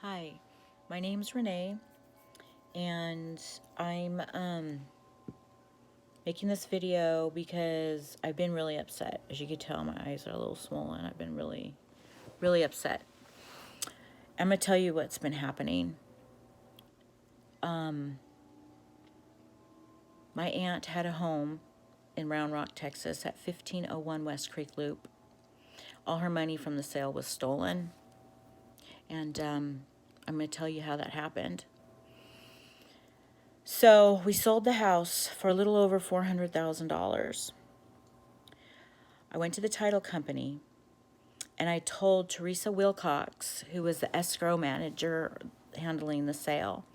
Hi, my name's Renee, and I'm making this video because I've been really upset. As you can tell, my eyes are a little swollen. I've been really, really upset. I'm gonna tell you what's been happening. My aunt had a home in Round Rock, Texas at 1501 West Creek Loop. All her money from the sale was stolen, and I'm gonna tell you how that happened. So we sold the house for a little over $400,000. I went to the title company and I told Teresa Wilcox, who was the escrow manager handling the sale,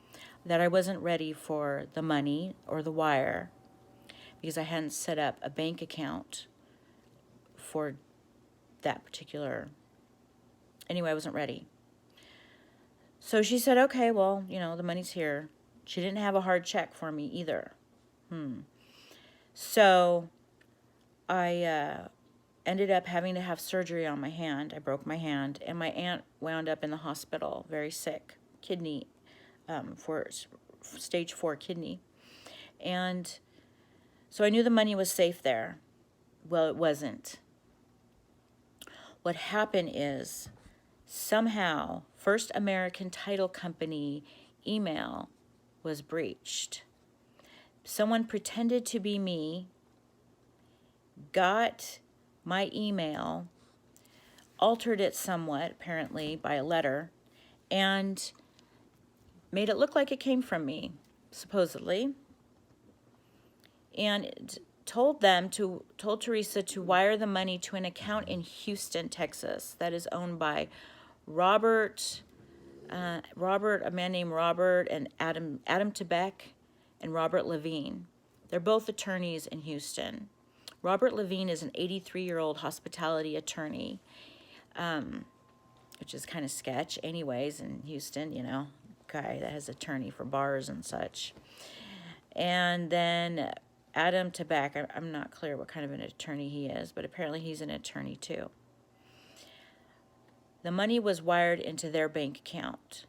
that I wasn't ready for the money or the wire because I hadn't set up a bank account for that particular. Anyway, I wasn't ready. So she said, okay, well, the money's here. She didn't have a hard check for me either. So I ended up having to have surgery on my hand. I broke my hand, and my aunt wound up in the hospital, very sick, kidney, for stage 4 kidney. And so I knew the money was safe there. Well, it wasn't. What happened is somehow First American Title Company email was breached. Someone pretended to be me, got my email, altered it somewhat, apparently, by a letter, and made it look like it came from me, supposedly, and told Teresa to wire the money to an account in Houston, Texas, that is owned by Robert, a man named Robert, and Adam Tebeck, and Robert Levine. They're both attorneys in Houston. Robert Levine is an 83-year-old hospitality attorney, which is kind of sketch anyways in Houston, guy that has attorney for bars and such. And then Adam Tebeck, I'm not clear what kind of an attorney he is, but apparently he's an attorney too. The money was wired into their bank account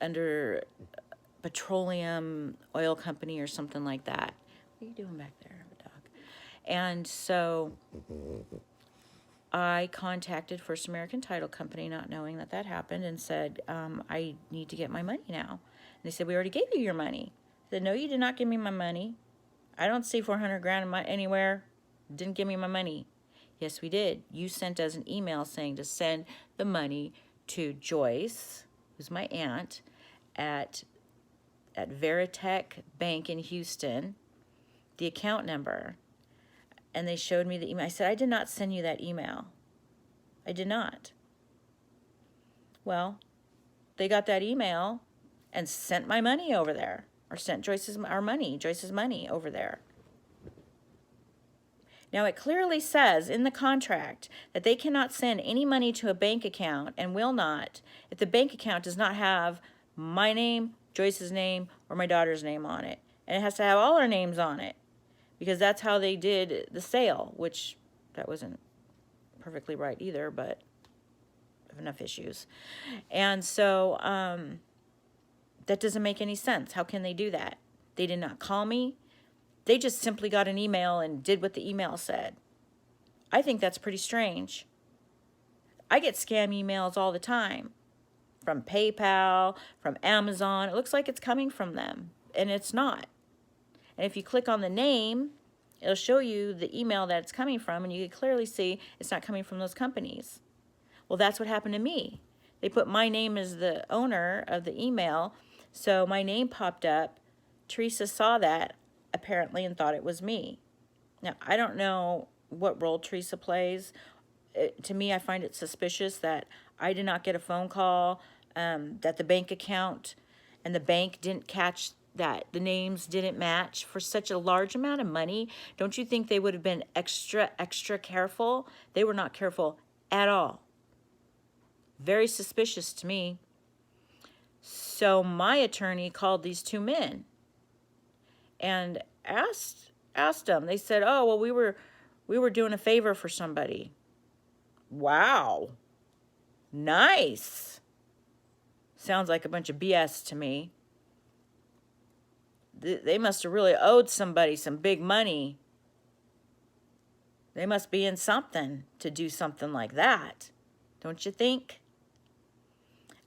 under Petroleum Oil Company or something like that. What are you doing back there, dog? And so I contacted First American Title Company, not knowing that happened, and said, I need to get my money now. And they said, we already gave you your money. I said, no, you did not give me my money. I don't see 400 grand anywhere. Didn't give me my money. Yes, we did. You sent us an email saying to send the money to Joyce, who's my aunt, at Veritech Bank in Houston, the account number. And they showed me the email. I said, I did not send you that email. I did not. Well, they got that email and sent my money over there, or sent Joyce's money over there. Now, it clearly says in the contract that they cannot send any money to a bank account, and will not, if the bank account does not have my name, Joyce's name, or my daughter's name on it. And it has to have all our names on it, because that's how they did the sale, which that wasn't perfectly right either, but I have enough issues. And so that doesn't make any sense. How can they do that? They did not call me. They just simply got an email and did what the email said. I think that's pretty strange. I get scam emails all the time from PayPal, from Amazon. It looks like it's coming from them, and it's not. And if you click on the name, it'll show you the email that it's coming from, and you can clearly see it's not coming from those companies. Well, that's what happened to me. They put my name as the owner of the email, so my name popped up. Teresa saw that, apparently, and thought it was me. Now, I don't know what role Teresa plays. To me, I find it suspicious that I did not get a phone call, that the bank account and the bank didn't catch that the names didn't match for such a large amount of money. Don't you think they would have been extra careful? They were not careful at all. Very suspicious to me. So my attorney called these two men and asked them. They said, oh, well, we were doing a favor for somebody. Wow. Nice. Sounds like a bunch of BS to me. They must have really owed somebody some big money. They must be in something to do something like that, don't you think?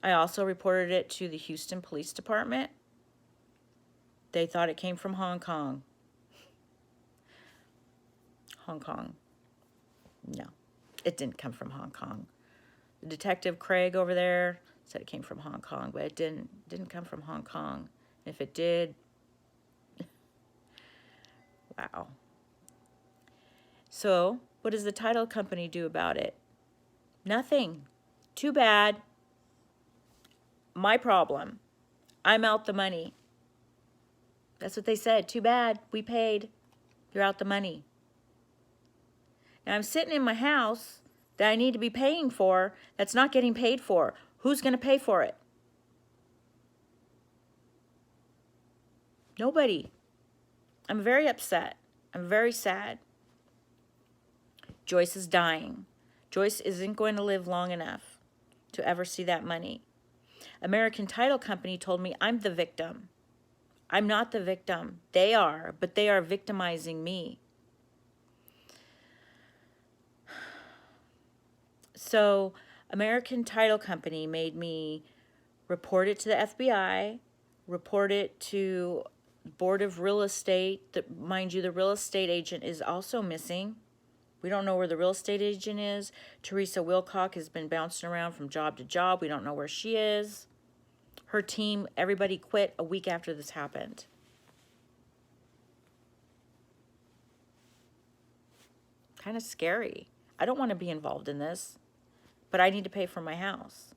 I also reported it to the Houston Police Department. They thought it came from Hong Kong. Hong Kong. No, it didn't come from Hong Kong. The Detective Craig over there said it came from Hong Kong, but it didn't come from Hong Kong. If it did, wow. So, what does the title company do about it? Nothing. Too bad. My problem. I'm out the money. That's what they said. Too bad. We paid. You're out the money. Now I'm sitting in my house that I need to be paying for that's not getting paid for. Who's going to pay for it? Nobody. I'm very upset. I'm very sad. Joyce is dying. Joyce isn't going to live long enough to ever see that money. American Title Company told me I'm the victim. I'm not the victim. They are, but they are victimizing me. So American Title Company made me report it to the FBI, report it to Board of Real Estate. Mind you, the real estate agent is also missing. We don't know where the real estate agent is. Teresa Wilcock has been bouncing around from job to job. We don't know where she is. Her team, everybody quit a week after this happened. Kind of scary. I don't want to be involved in this, but I need to pay for my house.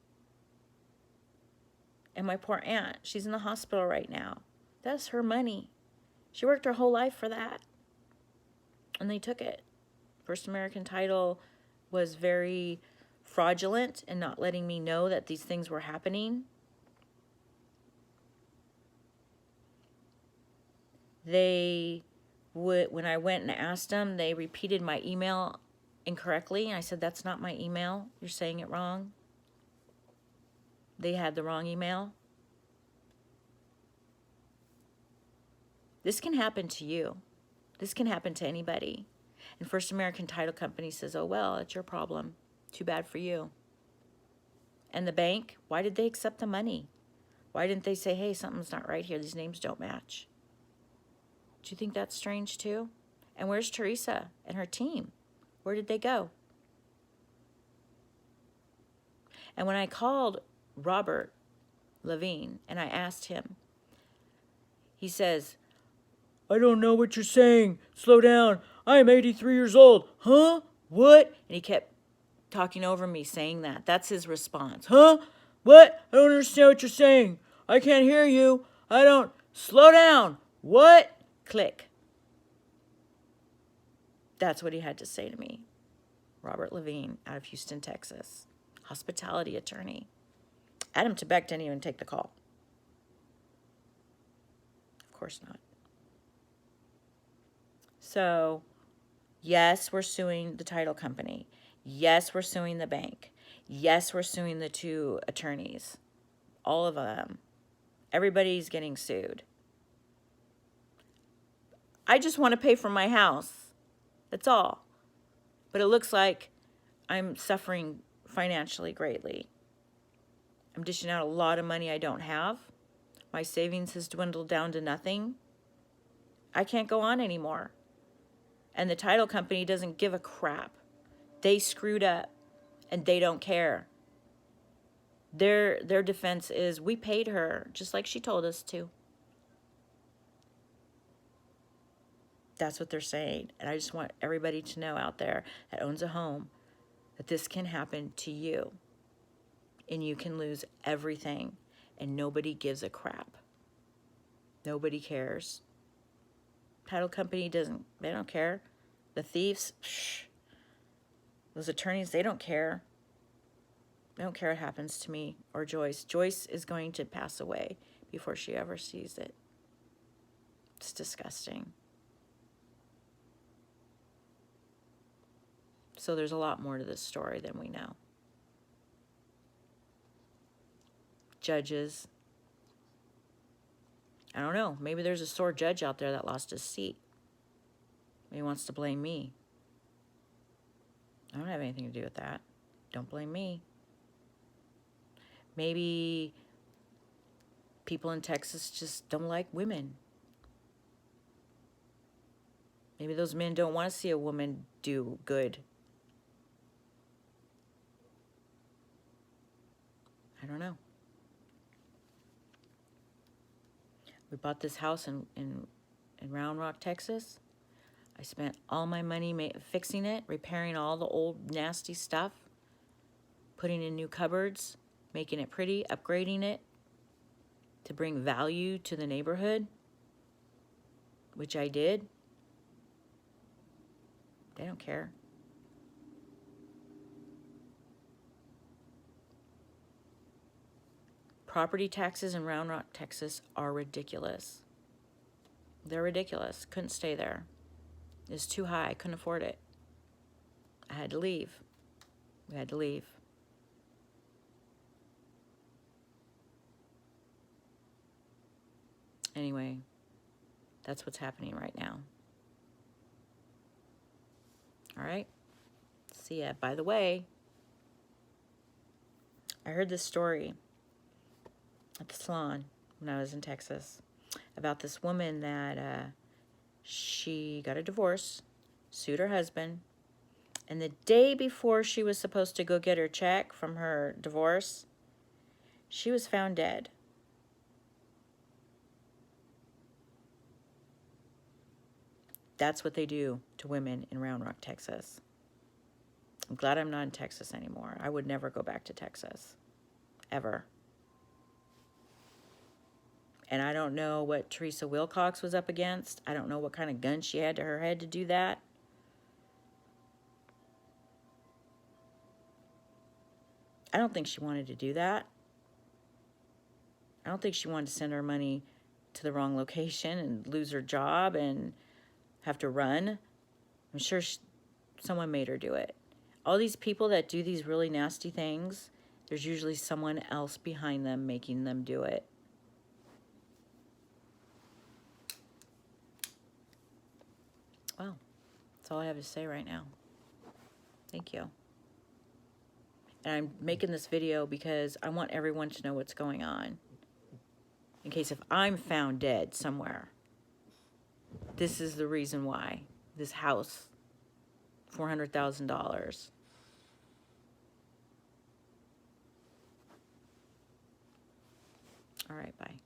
And my poor aunt, she's in the hospital right now. That's her money. She worked her whole life for that. And they took it. First American Title was very fraudulent in not letting me know that these things were happening. When I went and asked them, they repeated my email incorrectly. And I said, that's not my email. You're saying it wrong. They had the wrong email. This can happen to you. This can happen to anybody. And First American Title Company says, oh, well, it's your problem. Too bad for you. And the bank, why did they accept the money? Why didn't they say, hey, something's not right here. These names don't match. Do you think that's strange too? And where's Teresa and her team? Where did they go? And when I called Robert Levine and I asked him, he says, I don't know what you're saying. Slow down. I am 83 years old. Huh? What? And he kept talking over me saying that. That's his response. Huh? What? I don't understand what you're saying. I can't hear you. I don't. Slow down. What? Click. That's what he had to say to me. Robert Levine out of Houston, Texas. Hospitality attorney. Adam Tebek didn't even take the call. Of course not. So, yes, we're suing the title company. Yes, we're suing the bank. Yes, we're suing the two attorneys. All of them. Everybody's getting sued. I just want to pay for my house. That's all. But it looks like I'm suffering financially greatly. I'm dishing out a lot of money I don't have. My savings has dwindled down to nothing. I can't go on anymore. And the title company doesn't give a crap. They screwed up and they don't care. Their defense is, we paid her just like she told us to. That's what they're saying. And I just want everybody to know out there that owns a home that this can happen to you. And you can lose everything. And nobody gives a crap. Nobody cares. Title company they don't care. The thieves, those attorneys, they don't care. They don't care what happens to me or Joyce. Joyce is going to pass away before she ever sees it. It's disgusting. So there's a lot more to this story than we know. judges. I don't know. Maybe there's a sore judge out there that lost his seat. He wants to blame me. I don't have anything to do with that. Don't blame me. Maybe people in Texas just don't like women. Maybe those men don't want to see a woman do good. I don't know. We bought this house in Round Rock, Texas. I spent all my money fixing it, repairing all the old nasty stuff, putting in new cupboards, making it pretty, upgrading it to bring value to the neighborhood, which I did. They don't care. Property taxes in Round Rock, Texas are ridiculous. They're ridiculous. Couldn't stay there. It's too high. I couldn't afford it. I had to leave. We had to leave. Anyway, that's what's happening right now. All right? See ya. By the way, I heard this story at the salon when I was in Texas about this woman that she got a divorce, sued her husband, and the day before she was supposed to go get her check from her divorce, she was found dead. That's what they do to women in Round Rock, Texas. I'm glad I'm not in Texas anymore. I would never go back to Texas. Ever. And I don't know what Teresa Wilcox was up against. I don't know what kind of gun she had to her head to do that. I don't think she wanted to do that. I don't think she wanted to send her money to the wrong location and lose her job and have to run. I'm sure someone made her do it. All these people that do these really nasty things, there's usually someone else behind them making them do it. Well, that's all I have to say right now. Thank you. And I'm making this video because I want everyone to know what's going on. In case if I'm found dead somewhere, this is the reason why. This house, $400,000. All right, bye.